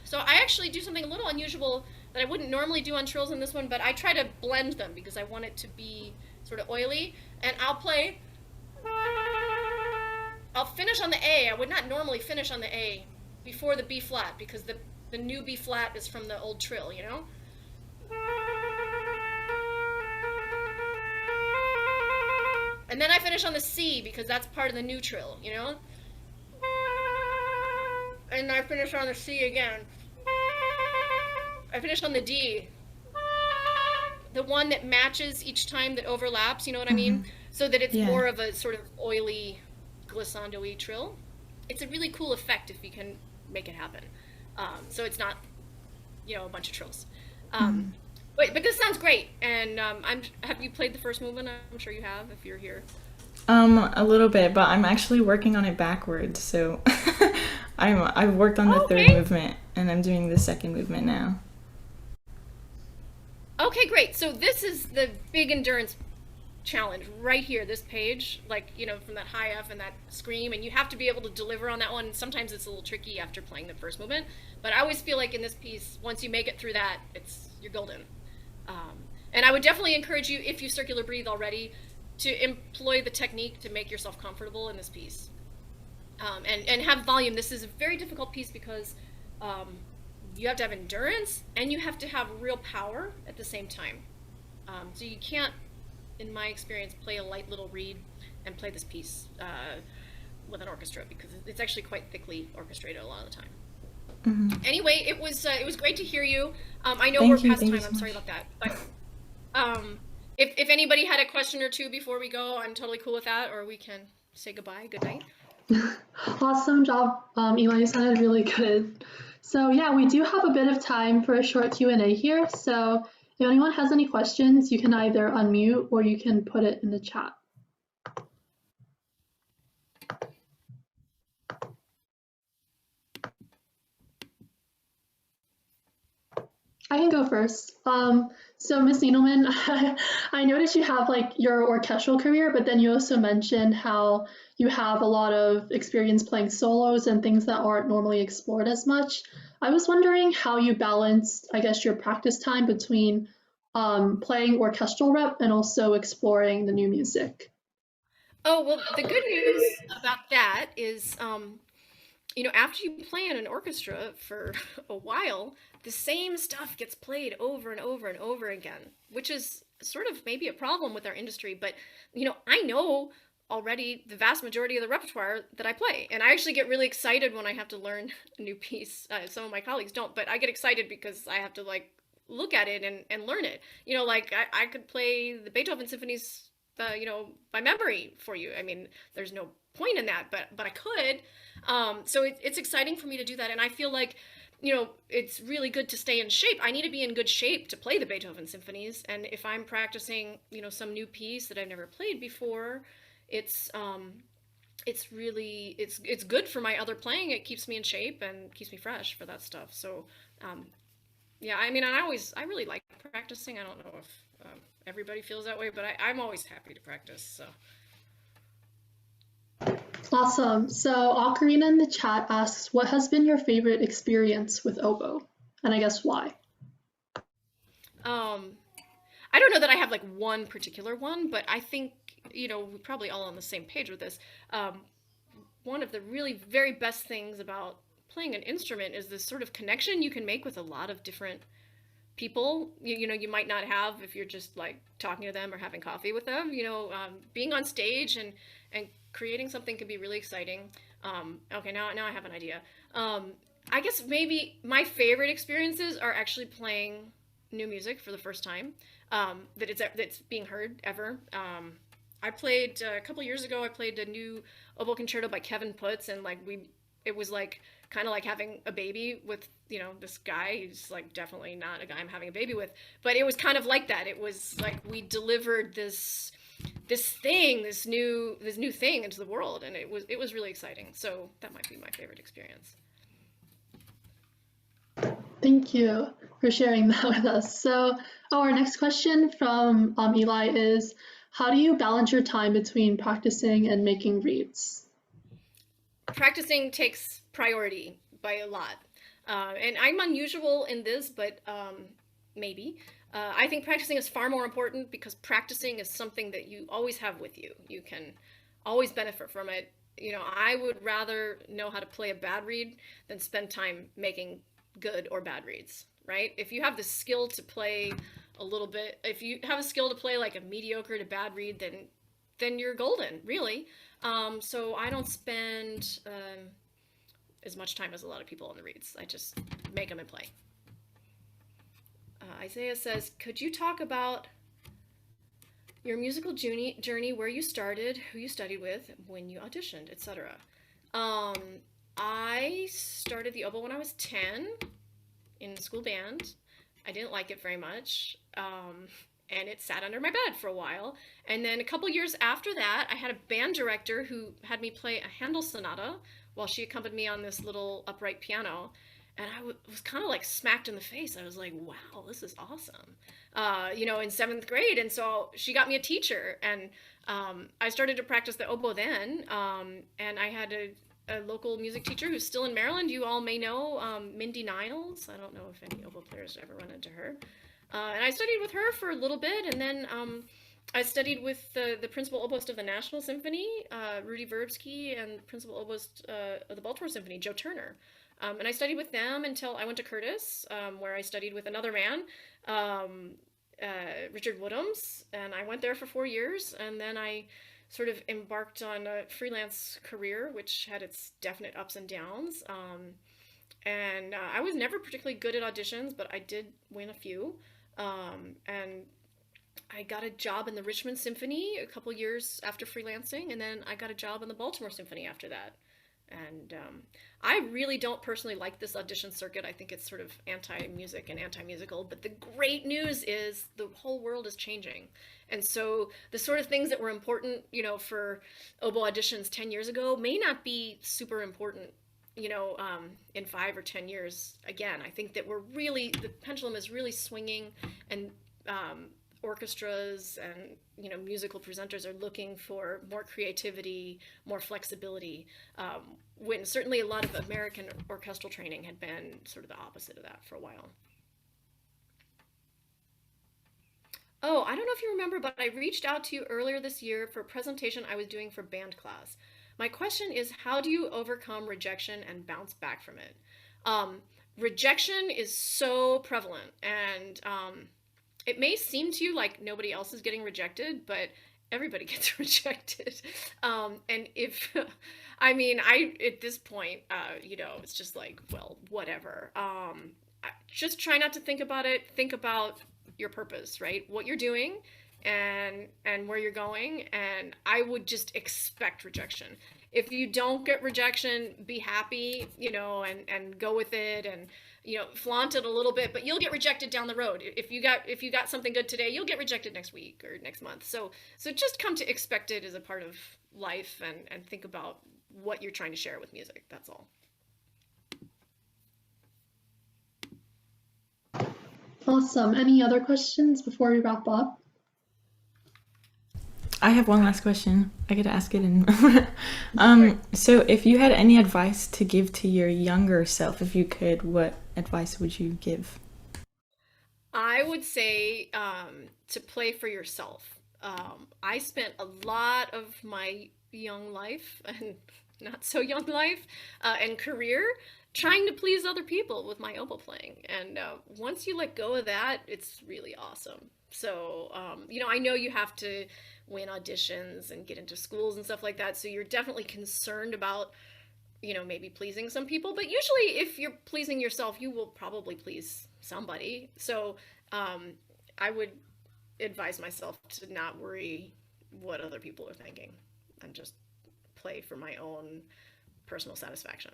So I actually do something a little unusual that I wouldn't normally do on trills in this one, but I try to blend them because I want it to be sort of oily. And I'll finish on the A. I would not normally finish on the A before the B flat because the new B flat is from the old trill, And then I finish on the C because that's part of the new trill, And I finish on the C again. I finish on the D. The one that matches each time that overlaps, you know what I mean? So that it's more of a sort of oily, glissando-y trill. It's a really cool effect if you can make it happen. So it's not, a bunch of trills. But this sounds great. And have you played the first movement? I'm sure you have if you're here. A little bit, but I'm actually working on it backwards. So I've worked on the third movement and I'm doing the second movement now. Okay, great. So this is the big endurance challenge right here, this page, from that high F and that scream, and you have to be able to deliver on that one. Sometimes it's a little tricky after playing the first movement, but I always feel like in this piece, once you make it through that, you're golden. And I would definitely encourage you, if you circular breathe already, to employ the technique to make yourself comfortable in this piece. And have volume. This is a very difficult piece because you have to have endurance and you have to have real power at the same time. So you can't, in my experience, play a light little reed and play this piece with an orchestra because it's actually quite thickly orchestrated a lot of the time. Anyway, it was great to hear you. I know we're past time. I'm sorry about that. But if anybody had a question or two before we go, I'm totally cool with that, or we can say goodbye. Good night. Awesome job, Eli. You sounded really good. So yeah, we do have a bit of time for a short Q&A here. So if anyone has any questions, you can either unmute or you can put it in the chat. I can go first. So Miss Needleman, I noticed you have your orchestral career, but then you also mentioned how you have a lot of experience playing solos and things that aren't normally explored as much. I was wondering how you balanced, I guess, your practice time between playing orchestral rep and also exploring the new music. Oh, well, the good news about that is After you play in an orchestra for a while, the same stuff gets played over and over and over again, which is sort of maybe a problem with our industry. But, I know already the vast majority of the repertoire that I play. And I actually get really excited when I have to learn a new piece. Some of my colleagues don't, but I get excited because I have to like look at it and learn it. Like I could play the Beethoven symphonies, by memory for you. I mean, there's no point in that, but I could. So it's exciting for me to do that. And I feel like, it's really good to stay in shape. I need to be in good shape to play the Beethoven symphonies. And if I'm practicing, some new piece that I've never played before, it's really it's good for my other playing. It keeps me in shape and keeps me fresh for that stuff. So yeah, I mean, I really like practicing. I don't know if everybody feels that way, but I'm always happy to practice. So Awesome. So Ocarina in the chat asks, what has been your favorite experience with oboe? And I guess why? I don't know that I have like one particular one, but I think, we're probably all on the same page with this. One of the really very best things about playing an instrument is this sort of connection you can make with a lot of different people. You might not have if you're just like talking to them or having coffee with them. Being on stage and creating something can be really exciting. Okay, now I have an idea. I guess maybe my favorite experiences are actually playing new music for the first time, that's being heard ever. I played a couple years ago. I played a new oboe concerto by Kevin Putz, and it was like kind of like having a baby with this guy. He's like definitely not a guy I'm having a baby with, but it was kind of like that. It was like we delivered this new thing into the world, and it was really exciting. So that might be my favorite experience. Thank you for sharing that with us. So, our next question from Eli is, how do you balance your time between practicing and making reeds? Practicing takes priority by a lot. And I'm unusual in this, but maybe. I think practicing is far more important because practicing is something that you always have with you. You can always benefit from it. I would rather know how to play a bad reed than spend time making good or bad reeds, right? If you have the skill to play a little bit, if you have a skill to play like a mediocre to bad reed, then you're golden, really. So I don't spend as much time as a lot of people on the reeds. I just make them and play. Isaiah says, could you talk about your musical journey, where you started, who you studied with, when you auditioned, etc.? I started the oboe when I was 10 in school band. I didn't like it very much, and it sat under my bed for a while. And then a couple years after that, I had a band director who had me play a Handel sonata while she accompanied me on this little upright piano. And I was kind of like smacked in the face. I was like, wow, this is awesome, in 7th grade. And so she got me a teacher, and I started to practice the oboe then. And I had a local music teacher who's still in Maryland. You all may know Mindy Niles. I don't know if any oboe players ever run into her. And I studied with her for a little bit, and then I studied with the principal oboist of the National Symphony, Rudy Verbsky, and principal oboist of the Baltimore Symphony, Joe Turner. And I studied with them until I went to Curtis, where I studied with another man, Richard Woodhams, and I went there for 4 years, and then I sort of embarked on a freelance career, which had its definite ups and downs. And I was never particularly good at auditions, but I did win a few. And I got a job in the Richmond Symphony a couple years after freelancing, and then I got a job in the Baltimore Symphony after that. And I really don't personally like this audition circuit. I think it's sort of anti-music and anti-musical, but the great news is the whole world is changing. And so the sort of things that were important, for oboe auditions 10 years ago may not be super important, in 5 or 10 years. Again, I think that the pendulum is really swinging, and orchestras and musical presenters are looking for more creativity, more flexibility, when certainly a lot of American orchestral training had been sort of the opposite of that for a while. Oh, I don't know if you remember, but I reached out to you earlier this year for a presentation I was doing for band class. My question is, how do you overcome rejection and bounce back from it? Rejection is so prevalent, and it may seem to you like nobody else is getting rejected, but everybody gets rejected. And if, I mean, at this point, it's just like, well, whatever. Just try not to think about it. Think about your purpose, right? What you're doing and where you're going. And I would just expect rejection. If you don't get rejection, be happy, and go with it, and flaunt it a little bit, but you'll get rejected down the road. If you got something good today, you'll get rejected next week or next month. So just come to expect it as a part of life, and think about what you're trying to share with music. That's all. Awesome. Any other questions before we wrap up? I have one last question. I get to ask it in. So if you had any advice to give to your younger self, if you could, what advice would you give? I would say to play for yourself. I spent a lot of my young life and not so young life and career trying to please other people with my oboe playing. And once you let go of that, it's really awesome. So, I know you have to win auditions and get into schools and stuff like that. So you're definitely concerned about, maybe pleasing some people. But usually if you're pleasing yourself, you will probably please somebody. So I would advise myself to not worry what other people are thinking and just play for my own personal satisfaction.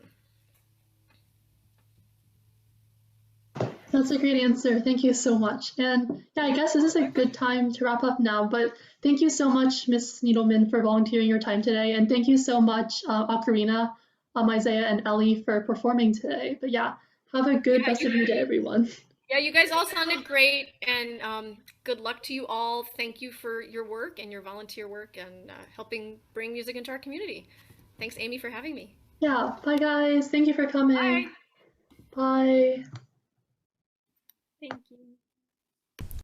That's a great answer. Thank you so much. And yeah, I guess this is a good time to wrap up now, but thank you so much, Ms. Needleman, for volunteering your time today. And thank you so much, Ocarina, Izaiah, and Ellie for performing today. But yeah, have a good rest of your day, everyone. Yeah, you guys all sounded great, and good luck to you all. Thank you for your work and your volunteer work and helping bring music into our community. Thanks, Amy, for having me. Yeah, bye guys. Thank you for coming. Bye. Bye. Thank you.